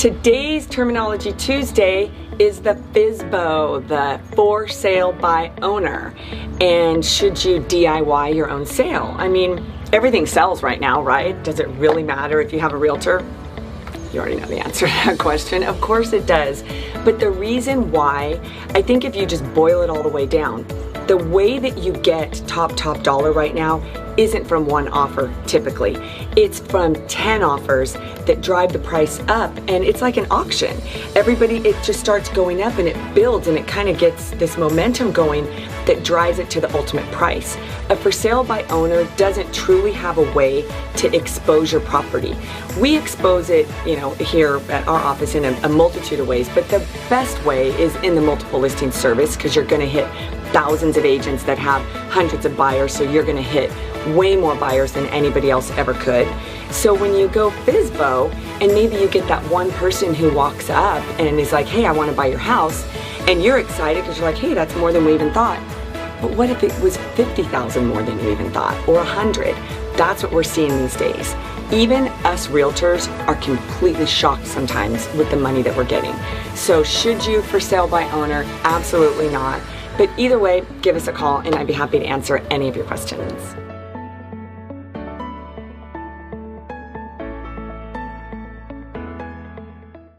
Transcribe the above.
Today's Terminology Tuesday is the FSBO, the for sale by owner. And should you DIY your own sale? I mean, everything sells right now, right? Does it really matter if you have a realtor? You already know the answer to that question. Of course it does. But the reason why, I think if you just boil it all the way down, the way that you get top dollar right now isn't from one offer typically. It's from 10 offers that drive the price up, and it's like an auction. It just starts going up and it builds and it kind of gets this momentum going that drives it to the ultimate price. A for sale by owner doesn't truly have a way to expose your property. We expose it, here at our office in a multitude of ways, but the best way is in the multiple listing service, because you're gonna hit thousands of agents that have hundreds of buyers, so you're gonna hit way more buyers than anybody else ever could. So when you go FSBO, and maybe you get that one person who walks up and is like, hey, I wanna buy your house, and you're excited because you're like, hey, that's more than we even thought. But what if it was 50,000 more than you even thought, or 100? That's what we're seeing these days. Even us realtors are completely shocked sometimes with the money that we're getting. So should you for sale by owner? Absolutely not. But either way, give us a call and I'd be happy to answer any of your questions.